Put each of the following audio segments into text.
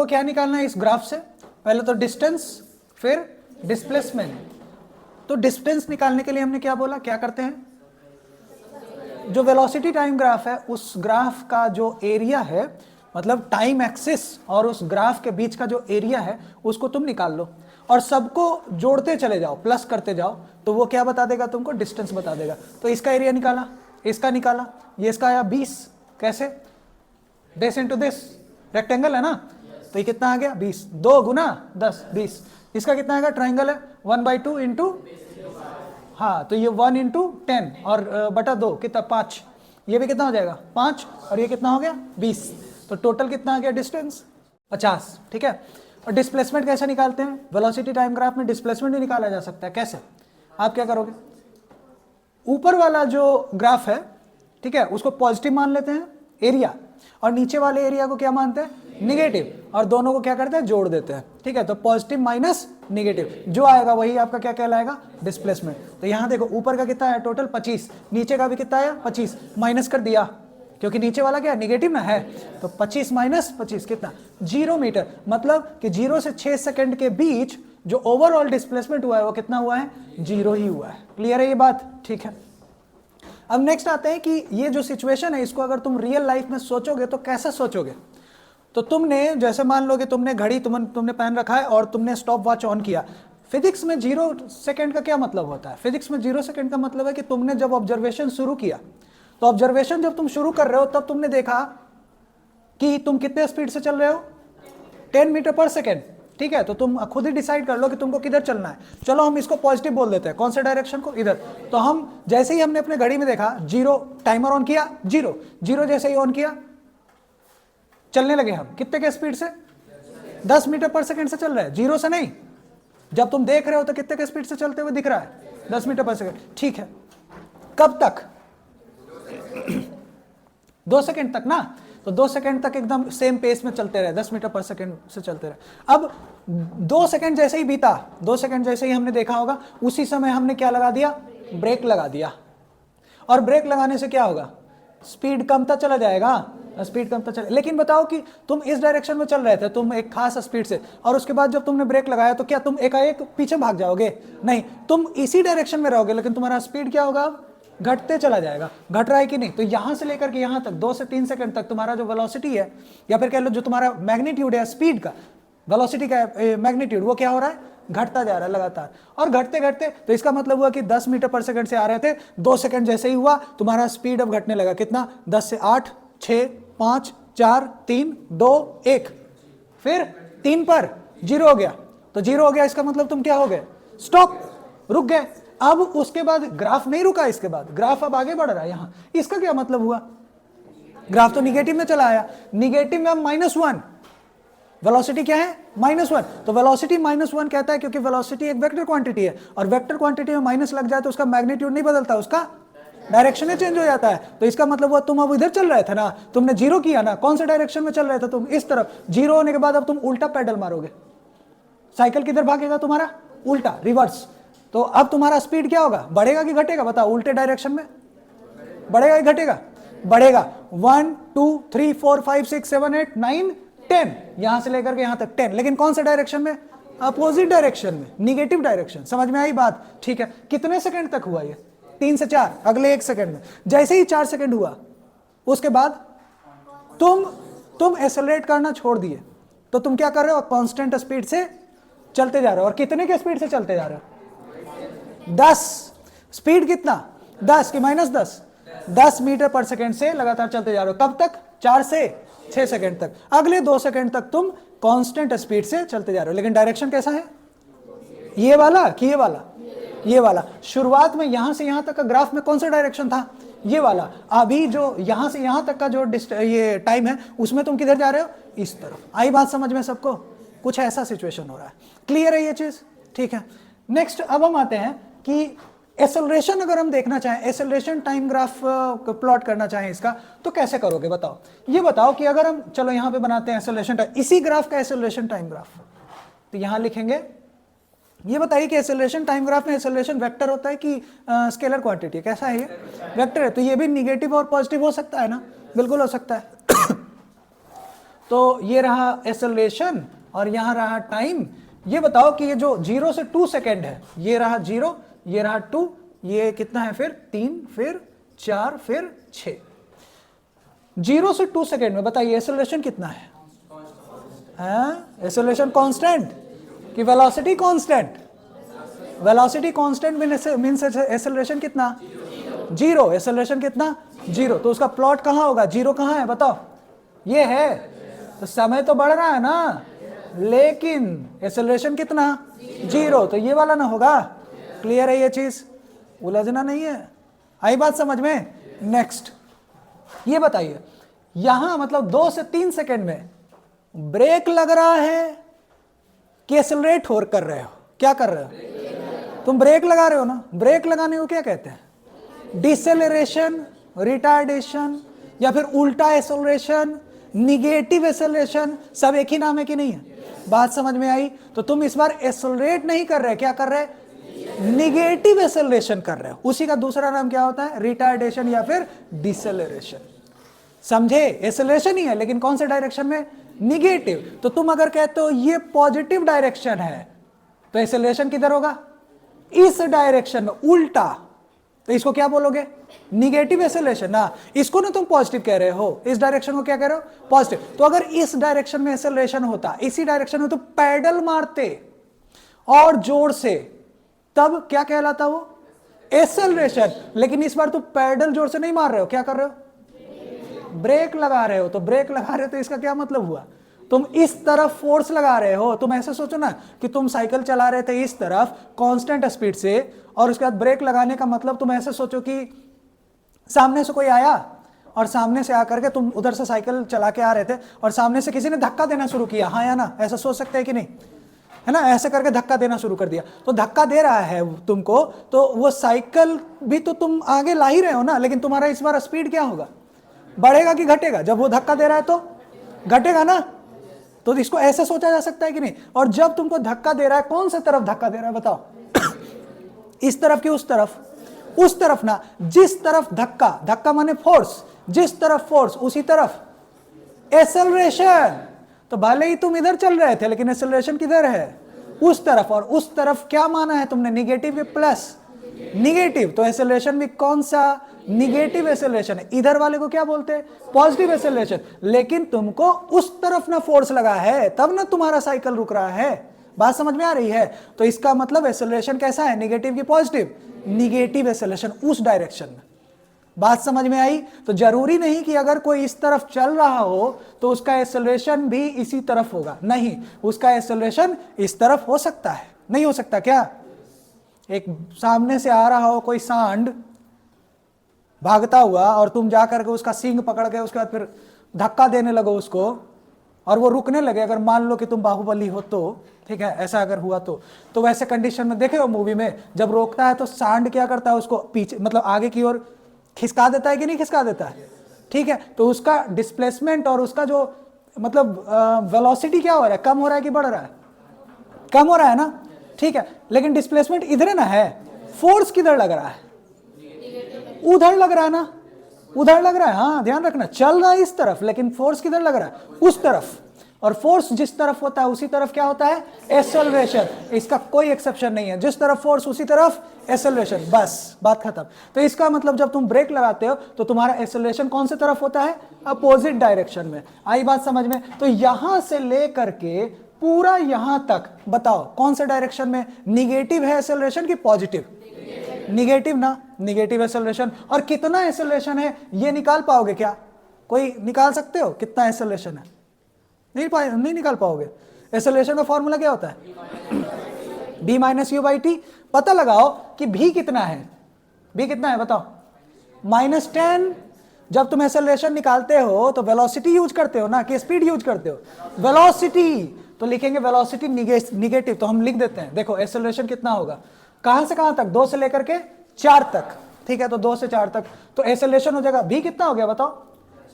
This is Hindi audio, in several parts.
तुमको क्या निकालना है इस ग्राफ से? पहले तो डिस्टेंस, फिर डिस्प्लेसमेंट। तो डिस्टेंस निकालने के लिए हमने क्या बोला, क्या करते हैं? जो वेलोसिटी टाइम ग्राफ है उस ग्राफ का जो एरिया है, मतलब टाइम एक्सिस और उस ग्राफ के बीच का जो एरिया है उसको तुम निकाल लो और सबको जोड़ते चले जाओ, प्लस करते जाओ, तो वो क्या बता देगा तुमको? डिस्टेंस बता देगा। तो इसका एरिया निकाला, इसका निकाला, ये इसका आया 20। कैसे? दिस इंटू दिस, रेक्टेंगल है ना, तो ये कितना आ गया? 20। 2 गुना 10, 20। इसका कितना आएगा? ट्राइंगल है, 1/2 इंटू, हाँ, तो ये 1 इंटू 10 और बटा 2 कितना? 5। ये भी कितना हो जाएगा? 5। और ये कितना हो गया? 20। तो टोटल कितना आ गया डिस्टेंस? 50। ठीक है। और डिस्प्लेसमेंट कैसे निकालते हैं? वेलोसिटी टाइम ग्राफ में डिस्प्लेसमेंट भी निकाला जा सकता है। कैसे? आप क्या करोगे, ऊपर वाला जो ग्राफ है, ठीक है, उसको पॉजिटिव मान लेते हैं एरिया, और नीचे वाले एरिया को क्या मानते हैं? निगेटिव, और दोनों को क्या करते हैं? जोड़ देते हैं। ठीक है, तो पॉजिटिव माइनस निगेटिव जो आएगा वही आपका क्या कहलाएगा? डिस्प्लेसमेंट। तो यहां देखो ऊपर का कितना है टोटल? 25। नीचे का भी कितना आया? 25। माइनस कर दिया क्योंकि नीचे वाला क्या निगेटिव ना है, तो 25 माइनस 25 कितना? 0 मीटर। मतलब कि 0 से 6 सेकंड के बीच जो ओवरऑल डिस्प्लेसमेंट हुआ है वो कितना हुआ है? 0 ही हुआ है। क्लियर है ये बात? ठीक है। अब नेक्स्ट आते हैं कि ये जो सिचुएशन है इसको अगर तुम रियल लाइफ में सोचोगे तो कैसे सोचोगे? तो तुमने जैसे मान लो कि तुमने घड़ी तुमने पहन रखा है और तुमने स्टॉप वॉच ऑन किया। फिजिक्स में 0 सेकंड का क्या मतलब होता है? फिजिक्स में 0 सेकंड का मतलब है कि तुमने जब ऑब्जर्वेशन शुरू किया, तो ऑब्जर्वेशन जब तुम शुरू कर रहे हो तब तुमने देखा कि तुम कितने स्पीड से चल रहे हो? 10 मीटर पर सेकेंड। ठीक है, तो तुम खुद ही डिसाइड कर लो कि तुमको किधर चलना है। चलो हम इसको पॉजिटिव बोल देते हैं। कौन से डायरेक्शन को? इधर। तो हम जैसे ही हमने अपने घड़ी में देखा 0, टाइमर ऑन किया, 0 जैसे ही ऑन किया चलने लगे हम कितने के स्पीड से? 10 मीटर पर सेकेंड से चल रहा है, 0 से नहीं। जब तुम देख रहे हो तो कितने के स्पीड से चलते हुए दिख रहा है? 10 मीटर पर सेकेंड। ठीक है, कब तक? 2 सेकेंड तक ना। तो 2 सेकेंड तक एकदम सेम पेस में चलते रहे, 10 मीटर पर सेकेंड से चलते रहे। अब 2 सेकेंड जैसे ही बीता, 2 सेकेंड जैसे ही हमने देखा होगा, उसी समय हमने क्या लगा दिया? ब्रेक लगा दिया। और ब्रेक लगाने से क्या होगा? स्पीड कमता चला जाएगा, स्पीड कमता चले। लेकिन बताओ कि तुम इस डायरेक्शन में चल रहे थे, तुम एक खास स्पीड से, और उसके बाद जब तुमने ब्रेक लगाया तो क्या तुम एकाएक पीछे भाग जाओगे? नहीं, तुम इसी डायरेक्शन में रहोगे, लेकिन तुम्हारा स्पीड क्या होगा? घटते चला जाएगा। घट रहा है कि नहीं? तो यहां से लेकर के यहां तक 2 से 3 सेकंड तक तुम्हारा जो वेलोसिटी है, या फिर कह लो जो तुम्हारा मैग्नीट्यूड है स्पीड का, वेलोसिटी का मैग्नीट्यूड, वो क्या हो रहा है? घटता जा रहा है लगातार। और घटते घटते, तो इसका मतलब हुआ कि 10 मीटर पर सेकंड से आ रहे थे, 2 सेकंड जैसे ही हुआ तुम्हारा स्पीड अब घटने लगा। कितना? 10 से 8, 6, 5, 4, 3, 2, 1, फिर 3 पर 0 हो गया। तो 0 हो गया, इसका मतलब तुम क्या हो गए? स्टॉप, रुक गए। अब उसके बाद ग्राफ नहीं रुका, इसके बाद ग्राफ अब आगे बढ़ रहा है। यहां इसका क्या मतलब हुआ? ग्राफ तो निगेटिव में चला आया, निगेटिव में अब -1, वेलोसिटी क्या है? -1। तो वेलोसिटी -1 कहता है क्योंकि वेलोसिटी एक वेक्टर क्वांटिटी है, और वेक्टर क्वांटिटी में माइनस लग जाए तो उसका मैग्नीट्यूड नहीं बदलता, उसका डायरेक्शन ही चेंज हो जाता है। तो इसका मतलब हुआ तुम अब इधर चल रहे थे ना, तुमने 0 किया ना, कौन से डायरेक्शन में चल रहे थे तुम? इस तरफ। 0 होने के बाद अब तुम उल्टा पैडल मारोगे, साइकिल किधर भागेगा तुम्हारा? उल्टा, रिवर्स। तो अब तुम्हारा स्पीड क्या होगा? बढ़ेगा कि घटेगा? बताओ, उल्टे डायरेक्शन में बढ़ेगा कि घटेगा? बढ़ेगा। 1, 2, 3, 4, 5, 6, 7, 8, 9, 10, यहां से लेकर के यहां तक 10, लेकिन कौन से डायरेक्शन में? अपोजिट डायरेक्शन में, निगेटिव डायरेक्शन। समझ में आई बात? ठीक है। कितने सेकंड तक हुआ ये? 3 से 4, अगले 1 सेकंड में। जैसे ही 4 सेकंड हुआ उसके बाद तुम एक्सेलरेट करना छोड़ दिए, तो तुम क्या कर रहे हो? कांस्टेंट स्पीड से चलते जा रहे हो। और कितने के स्पीड से चलते जा रहे हो? 10। स्पीड कितना? 10 कि -10? 10 मीटर पर सेकंड से लगातार चलते जा रहे हो। कब तक? 4 से 6 सेकंड तक। अगले 2 सेकंड तक तुम कांस्टेंट स्पीड से चलते जा रहे हो, लेकिन डायरेक्शन कैसा है? ये वाला कि ये वाला? ये वाला। शुरुआत में यहां से यहां तक का ग्राफ में कौन सा डायरेक्शन था? ये वाला। अभी जो यहां से यहां तक का जो ये टाइम है उसमें तुम किधर जा रहे हो? इस तरफ। आई बात समझ में सबको? कुछ ऐसा सिचुएशन हो रहा है। क्लियर है ये चीज? ठीक है। नेक्स्ट अब हम आते हैं कि एक्सेलरेशन अगर हम देखना चाहें, एक्सेलरेशन टाइम ग्राफ प्लॉट करना चाहें इसका, तो कैसे करोगे? बताओ। ये बताओ कि अगर हम, चलो यहां पे बनाते हैं एक्सेलरेशन टाइम, इसी ग्राफ का एक्सेलरेशन टाइम ग्राफ, तो यहां लिखेंगे। ये बताइए कि एक्सेलरेशन टाइम ग्राफ में एक्सेलरेशन वेक्टर होता है कि स्केलर क्वांटिटी? कैसा है ये? वेक्टर है। तो ये भी निगेटिव और पॉजिटिव हो सकता है ना? बिल्कुल हो सकता है। तो ये रहा एक्सेलरेशन और यहाँ रहा टाइम। ये बताओ कि ये जो 0 से 2 सेकेंड है, ये रहा 0, ये रहा 2, ये कितना है फिर 3, फिर 4, फिर 6। 0 से 2 सेकेंड में बताइए एक्सेलरेशन कितना है? एक्सेलरेशन कांस्टेंट कि velocity constant? Velocity constant means acceleration कितना? 0। एक्सेलरेशन कितना? 0। तो उसका प्लॉट कहाँ होगा? 0 कहाँ है बताओ? ये है, तो समय तो बढ़ रहा है ना, लेकिन एक्सेलरेशन कितना? 0। तो ये वाला ना होगा। क्लियर है ये चीज? उलझना नहीं है। आई बात समझ में? नेक्स्ट ये बताइए, यहां मतलब 2 से 3 सेकेंड में ब्रेक लग रहा है कि एक्सेलरेट हो कर रहे हो? क्या कर रहे हो? तुम ब्रेक लगा रहे हो ना। ब्रेक लगाने को क्या कहते हैं? डिसेलरेशन, रिटार्डेशन, या फिर उल्टा एक्सेलरेशन, निगेटिव एक्सेलरेशन, सब एक ही नाम है कि नहीं है? बात समझ में आई? तो तुम इस बार एक्सेलरेट नहीं कर रहे, क्या कर रहे? निगेटिव एक्सेलरेशन कर रहे हो। उसी का दूसरा नाम क्या होता है? रिटार्डेशन या फिर डिसेलरेशन। समझे? एक्सेलरेशन ही है लेकिन कौन से डायरेक्शन में? निगेटिव। तो तुम अगर कहते हो ये पॉजिटिव डायरेक्शन है तो एक्सेलरेशन किधर होगा? इस डायरेक्शन में, उल्टा। तो इसको क्या बोलोगे? निगेटिव एक्सेलरेशन ना। इसको ना तुम पॉजिटिव कह रहे हो, इस डायरेक्शन को क्या कह रहे हो? पॉजिटिव। तो अगर इस डायरेक्शन में एक्सेलरेशन होता, इसी डायरेक्शन में तो पैडल मारते और जोर से, तब क्या कहलाता वो? एक्सेलरेशन। लेकिन इस बार तो पैडल जोर से नहीं मार रहे हो, क्या कर रहे हो? ब्रेक लगा रहे हो। तो ब्रेक लगा रहे हो तो इसका क्या मतलब हुआ? तुम इस तरफ फोर्स लगा रहे हो। तुम ऐसे सोचो ना कि तुम साइकिल चला रहे थे इस तरफ कांस्टेंट स्पीड से, और उसके बाद ब्रेक लगाने का मतलब तुम ऐसे सोचो कि सामने से कोई आया और सामने से आकर के तुम उधर से साइकिल चला के आ रहे थे और सामने से किसी ने धक्का देना शुरू किया, हाँ या ना? ऐसा सोच सकते हैं कि नहीं? है ना? ऐसे करके धक्का देना शुरू कर दिया। तो धक्का दे रहा है तुमको, तो वो साइकिल भी तो तुम आगे ला ही रहे हो ना, लेकिन तुम्हारा इस बार स्पीड क्या होगा? बढ़ेगा कि घटेगा? जब वो धक्का दे रहा है तो घटेगा ना। तो इसको ऐसे सोचा जा सकता है कि नहीं? और जब तुमको धक्का दे रहा है, कौन से तरफ धक्का दे रहा है बताओ? इस तरफ कि उस तरफ? उस तरफ ना। जिस तरफ धक्का, धक्का माने फोर्स, जिस तरफ फोर्स उसी तरफ एक्सेलरेशन। तो भले ही तुम इधर चल रहे थे लेकिन एक्सेलरेशन किधर है? उस तरफ। और उस तरफ क्या माना है तुमने? निगेटिव के प्लस निगेटिव। तो एक्सेलरेशन भी कौन सा? निगेटिव एक्सेलरेशन है। इधर वाले को क्या बोलते हैं? Positive acceleration. लेकिन तुमको उस तरफ ना फोर्स लगा है, तब ना तुम्हारा साइकिल रुक रहा है। बात समझ में आ रही है? तो इसका मतलब एक्सेलरेशन कैसा है? निगेटिव की पॉजिटिव? निगेटिव एक्सेलरेशन उस डायरेक्शन में। बात समझ में आई? तो जरूरी नहीं कि अगर कोई इस तरफ चल रहा हो तो उसका एक्सेलरेशन भी इसी तरफ होगा, नहीं। उसका एक्सेलरेशन इस तरफ हो सकता है, नहीं हो सकता क्या? एक सामने से आ रहा हो कोई सांड भागता हुआ और तुम जाकर के उसका सींग पकड़ के उसके बाद फिर धक्का देने लगो उसको और वो रुकने लगे, अगर मान लो कि तुम बाहुबली हो तो, ठीक है, ऐसा अगर हुआ तो वैसे कंडीशन में देखे हो मूवी में, जब रोकता है तो सांड क्या करता है? उसको पीछे मतलब आगे की ओर खिसका देता है कि नहीं खिसका देता है? ठीक है, तो उसका डिस्प्लेसमेंट और उसका जो मतलब वेलोसिटी क्या हो रहा है? कम हो रहा है कि बढ़ रहा है? कम हो रहा है ना, ठीक है। लेकिन डिस्प्लेसमेंट इधर ना है, फोर्स किधर लग रहा है? उधर लग रहा है ना, उधर लग रहा है। हाँ ध्यान रखना, चल रहा है इस तरफ लेकिन फोर्स किधर लग रहा है? उस तरफ। और फोर्स जिस तरफ होता है उसी तरफ क्या होता है? एक्सेलरेशन। इसका कोई एक्सेप्शन नहीं है, जिस तरफ फोर्स उसी तरफ एक्सेलरेशन, बस बात खत्म। तो इसका मतलब जब तुम ब्रेक लगाते हो तो तुम्हारा एक्सेलरेशन कौन से तरफ होता है? अपोजिट डायरेक्शन में। आई बात समझ में? तो यहां से लेकर के पूरा यहां तक बताओ कौन से डायरेक्शन में? निगेटिव है एक्सेलरेशन की पॉजिटिव? निगेटिव ना, निगेटिव एक्सेलरेशन। और कितना एक्सेलरेशन है ये निकाल पाओगे क्या? कोई निकाल सकते हो कितना एक्सेलरेशन है? नहीं निकाल पाओगे। एक्सेलरेशन का फॉर्मूला क्या होता है? b minus you by T. पता लगाओ कि v कितना है। v कितना है बताओ? -10। जब तुम एक्सेलरेशन निकालते हो तो वेलोसिटी यूज करते हो ना कि स्पीड यूज करते हो? वेलोसिटी। तो लिखेंगे वेलोसिटी निगेटिव, तो हम लिख देते हैं। देखो एक्सेलरेशन कितना होगा, कहां से कहां तक? 2 से लेकर के 4 तक, ठीक है। तो 2 से 4 तक तो एक्सेलरेशन हो जाएगा v कितना हो गया बताओ?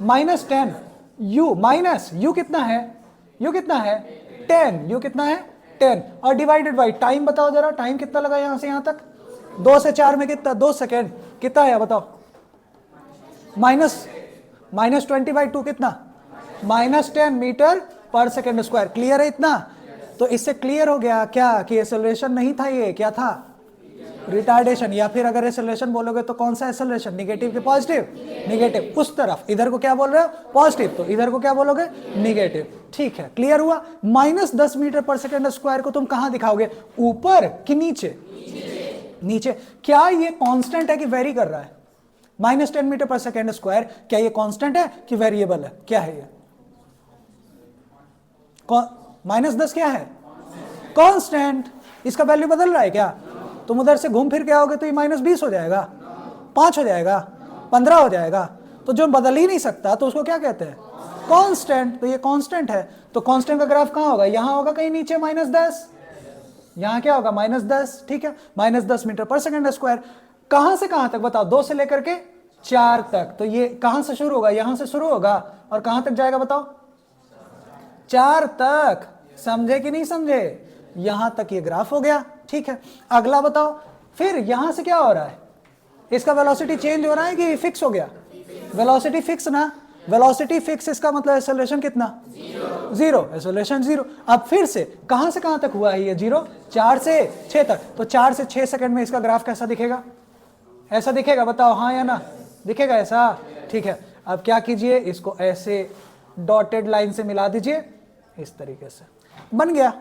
-10 u माइनस u कितना है? u कितना है? 10। u कितना है? 10 और डिवाइडेड बाई टाइम। बताओ जरा टाइम कितना लगा यहां से यहां तक? 2 से 4 में कितना? 2 सेकेंड। कितना है बताओ? -20/2 कितना? -10 मीटर पर सेकेंड स्क्वायर। क्लियर है इतना? तो इससे क्लियर हो गया क्या कि एक्सेलरेशन नहीं था, ये क्या था? रिटार्डेशन। या फिर अगर एक्सेलरेशन बोलोगे तो कौन सा एक्सेलरेशन? निगेटिव के पॉजिटिव? निगेटिव। उस तरफ, इधर को क्या बोल रहे हो? पॉजिटिव, तो इधर को क्या बोलोगे? निगेटिव। ठीक है, क्लियर हुआ? -10 मीटर पर सेकेंड स्क्वायर को तुम कहां दिखाओगे, ऊपर कि नीचे? नीचे। क्या ये कांस्टेंट है कि वेरी कर रहा है? -10 मीटर पर सेकेंड स्क्वायर क्या ये कांस्टेंट है कि वेरिएबल है? क्या है ये? -10 क्या है? कांस्टेंट। इसका वैल्यू बदल रहा है क्या? तुम उधर से घूम फिर के आओगे तो ये -20 हो जाएगा, 5 हो जाएगा, 15 हो जाएगा। तो जो बदल ही नहीं सकता तो उसको क्या कहते हैं? कांस्टेंट। तो ये कांस्टेंट है। तो कांस्टेंट का ग्राफ कहां होगा? यहां होगा कहीं नीचे -10। यहां क्या होगा? -10। ठीक है, -10 मीटर पर सेकेंड स्क्वायर। कहां से कहां तक बताओ? 2 से लेकर के 4 तक। तो ये कहां से शुरू होगा? यहां से शुरू होगा और कहां तक जाएगा बताओ? 4 तक। समझे कि नहीं समझे? यहां तक ये ग्राफ हो गया। ठीक है, अगला बताओ। फिर यहां से क्या हो रहा है? इसका वेलोसिटी चेंज हो रहा है कि फिक्स हो गया? वेलोसिटी फिक्स ना। वेलोसिटी फिक्स, इसका मतलब एक्सेलरेशन कितना? 0। एक्सेलरेशन 0। अब फिर से कहां तक हुआ है ये 0? 4 से 6 तक। तो 4 से 6 सेकंड में इसका ग्राफ कैसा दिखेगा? ऐसा दिखेगा, बताओ हाँ या ना? दिखेगा ऐसा? ठीक है, अब क्या कीजिए, इसको ऐसे डॉटेड लाइन से मिला दीजिए, इस तरीके से बन गया।